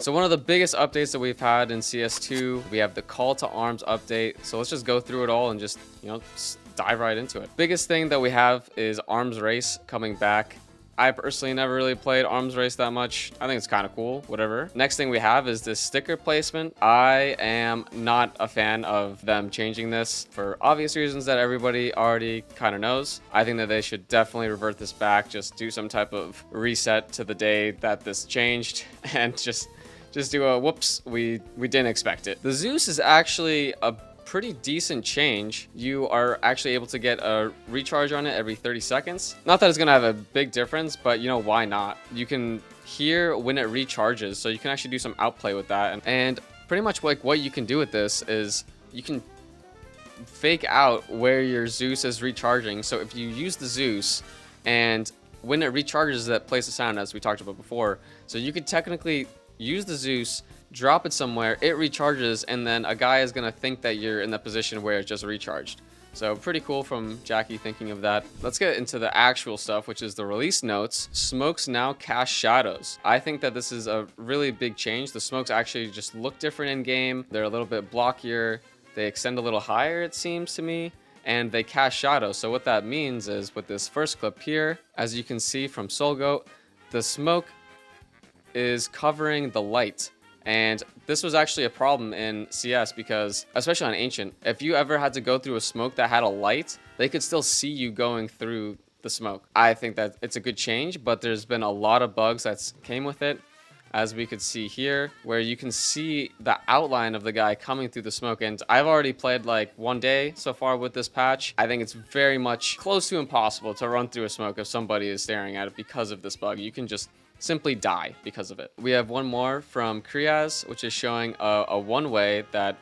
So one of the biggest updates that we've had in CS2, we have the call to arms update. So let's just go through it all and just, dive right into it. Biggest thing that we have is arms race coming back. I personally never really played arms race that much. I think it's kind of cool, whatever. Next thing we have is this sticker placement. I am not a fan of them changing this for obvious reasons that everybody already kind of knows. I think that they should definitely revert this back, just do some type of reset to the day that this changed and just do a whoops, we didn't expect it. The Zeus is actually a pretty decent change. You are actually able to get a recharge on it every 30 seconds. Not that it's gonna have a big difference, but why not? You can hear when it recharges, so you can actually do some outplay with that. And pretty much like what you can do with this is you can fake out where your Zeus is recharging. So if you use the Zeus and when it recharges, that plays the sound as we talked about before. So you could technically use the Zeus, drop it somewhere, it recharges, and then a guy is going to think that you're in the position where it just recharged. So pretty cool from Jackie thinking of that. Let's get into the actual stuff, which is the release notes. Smokes now cast shadows. I think that this is a really big change. The smokes actually just look different in game. They're a little bit blockier. They extend a little higher, it seems to me, and they cast shadows. So what that means is with this first clip here, as you can see from SoulGoat, the smoke is covering the light. And this was actually a problem in CS because, especially on Ancient, if you ever had to go through a smoke that had a light, they could still see you going through the smoke. I think that it's a good change, but there's been a lot of bugs that came with it, as we could see here, where you can see the outline of the guy coming through the smoke. And I've already played like 1 day so far with this patch. I think it's very much close to impossible to run through a smoke if somebody is staring at it because of this bug. You can just simply die because of it. We have one more from Kriaz, which is showing a one-way that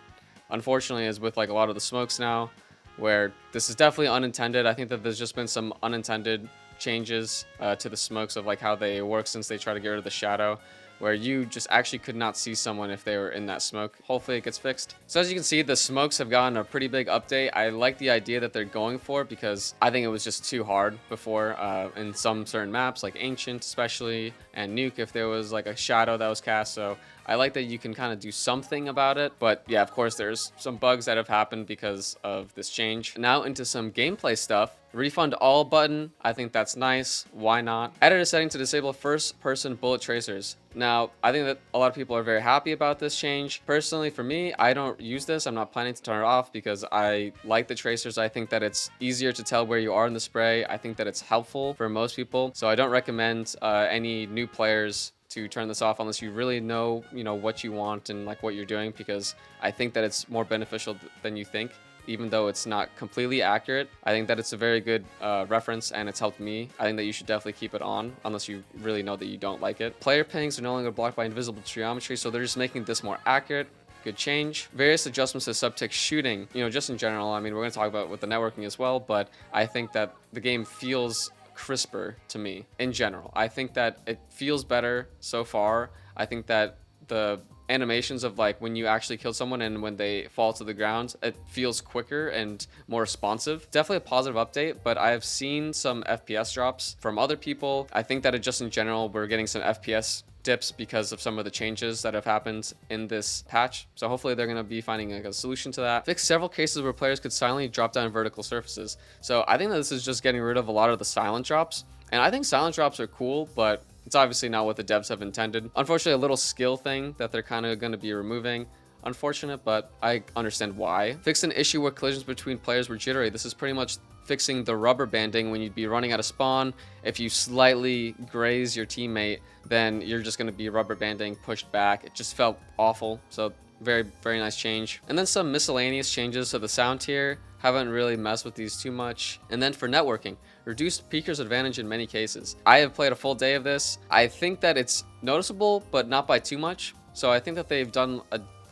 unfortunately is with like a lot of the smokes now, where this is definitely unintended. I think that there's just been some unintended changes to the smokes of like how they work since they try to get rid of the shadow, where you just actually could not see someone if they were in that smoke. Hopefully it gets fixed. So as you can see, the smokes have gotten a pretty big update. I like the idea that they're going for because I think it was just too hard before in some certain maps, like Ancient especially, and Nuke if there was like a shadow that was cast. So I like that you can kind of do something about it. But yeah, of course, there's some bugs that have happened because of this change. Now into some gameplay stuff. Refund all button. I think that's nice. Why not? Added a setting to disable first person bullet tracers. Now, I think that a lot of people are very happy about this change. Personally, for me, I don't use this. I'm not planning to turn it off because I like the tracers. I think that it's easier to tell where you are in the spray. I think that it's helpful for most people. So I don't recommend any new players to turn this off unless you really know, what you want and like what you're doing, because I think that it's more beneficial than you think. Even though it's not completely accurate, I think that it's a very good reference and it's helped me. I think that you should definitely keep it on unless you really know that you don't like it. Player pings are no longer blocked by invisible geometry, so they're just making this more accurate. Good change. Various adjustments to subtext shooting, just in general. I mean, we're going to talk about with the networking as well, but I think that the game feels crisper to me in general. I think that it feels better so far. I think that the animations of like when you actually kill someone and when they fall to the ground, it feels quicker and more responsive. Definitely a positive update, but I have seen some FPS drops from other people. I think that it just in general, we're getting some FPS dips because of some of the changes that have happened in this patch. So hopefully they're going to be finding like a solution to that. Fix several cases where players could silently drop down vertical surfaces. So I think that this is just getting rid of a lot of the silent drops. And I think silent drops are cool, but it's obviously not what the devs have intended. Unfortunately, a little skill thing that they're kind of going to be removing. Unfortunate, but I understand why. Fix an issue where collisions between players were jittery. This is pretty much fixing the rubber banding when you'd be running out of spawn. If you slightly graze your teammate, then you're just going to be rubber banding pushed back. It just felt awful. So very, very nice change. And then some miscellaneous changes to the sound tier. Haven't really messed with these too much. And then for networking, reduced peeker's advantage in many cases. I have played a full day of this. I think that it's noticeable, but not by too much. So I think that they've done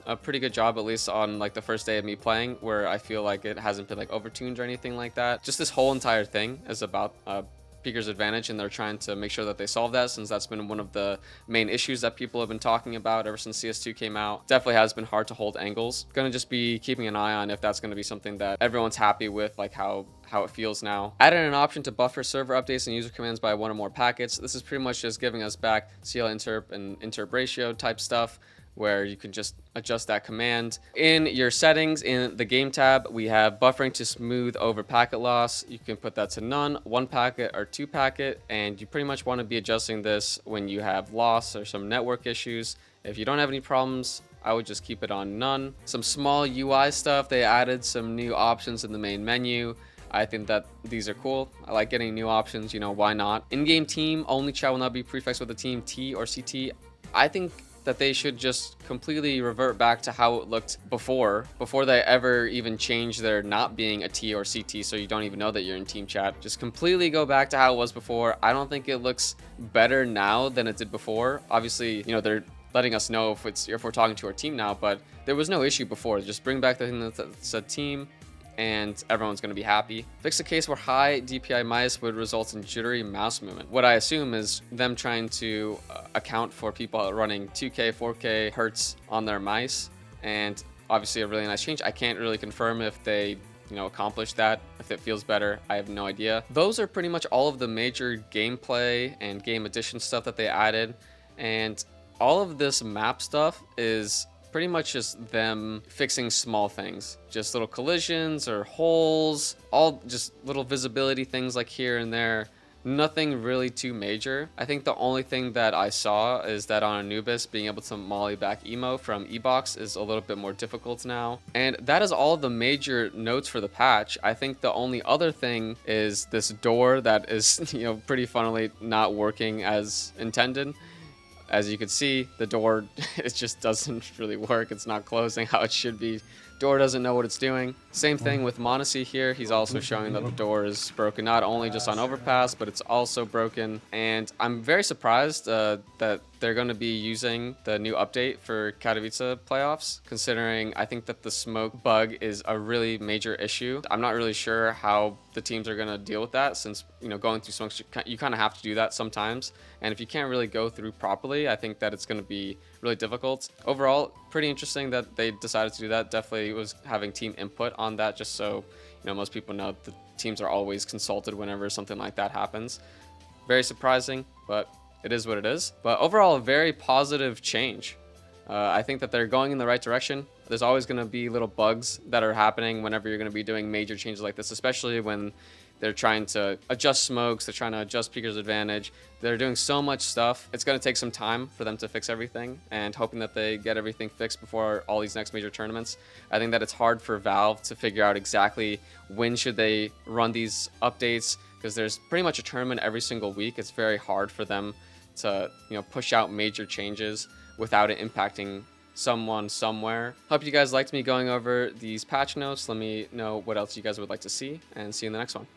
a pretty good job, at least on like the first day of me playing, where I feel like it hasn't been like overtuned or anything like that. Just this whole entire thing is about Peeker's advantage, and they're trying to make sure that they solve that, since that's been one of the main issues that people have been talking about ever since CS2 came out. Definitely has been hard to hold angles. Gonna just be keeping an eye on if that's gonna be something that everyone's happy with, like how how it feels now. Added an option to buffer server updates and user commands by 1 or more packets. This is pretty much just giving us back CL interp and interp ratio type stuff, where you can just adjust that command. In your settings, in the game tab, we have buffering to smooth over packet loss. You can put that to none, 1 packet or 2 packet, and you pretty much want to be adjusting this when you have loss or some network issues. If you don't have any problems, I would just keep it on none. Some small UI stuff, they added some new options in the main menu. I think that these are cool. I like getting new options, you know, why not? In-game team, only chat will not be prefixed with the team T or CT. I think that they should just completely revert back to how it looked before they ever even changed their not being a T or CT, so you don't even know that you're in team chat. Just completely go back to how it was before. I don't think it looks better now than it did before. Obviously, you know, they're letting us know if we're talking to our team now, but there was no issue before. Just bring back the thing that said team, and everyone's going to be happy. Fix a case where high DPI mice would result in jittery mouse movement. What I assume is them trying to account for people running 2K, 4K hertz on their mice, and obviously a really nice change. I can't really confirm if they, you know, accomplished that. If it feels better, I have no idea. Those are pretty much all of the major gameplay and game addition stuff that they added, and all of this map stuff is pretty much just them fixing small things, just little collisions or holes, all just little visibility things like here and there. Nothing really too major. I think the only thing that I saw is that on Anubis, being able to molly back emo from E-Box is a little bit more difficult now. And that is all the major notes for the patch. I think the only other thing is this door that is, you know, pretty funnily not working as intended. As you can see, the door, it just doesn't really work. It's not closing how it should be. Door doesn't know what it's doing. Same thing with Monacy here. He's also showing that the door is broken, not only just on Overpass, but it's also broken. And I'm very surprised that they're going to be using the new update for Katowice playoffs, considering I think that the smoke bug is a really major issue. I'm not really sure how the teams are going to deal with that, since, you know, going through smokes, you kind of have to do that sometimes. And if you can't really go through properly, I think that it's going to be really difficult. Overall, pretty interesting that they decided to do that. Definitely was having team input on that, just so, you know, most people know the teams are always consulted whenever something like that happens. Very surprising, but it is what it is. But overall, a very positive change. I think that they're going in the right direction. There's always going to be little bugs that are happening whenever you're going to be doing major changes like this, especially when they're trying to adjust smokes, they're trying to adjust Peeker's advantage. They're doing so much stuff. It's going to take some time for them to fix everything, and hoping that they get everything fixed before all these next major tournaments. I think that it's hard for Valve to figure out exactly when should they run these updates, because there's pretty much a tournament every single week. It's very hard for them to, you know, push out major changes without it impacting someone somewhere. Hope you guys liked me going over these patch notes. Let me know what else you guys would like to see, and see you in the next one.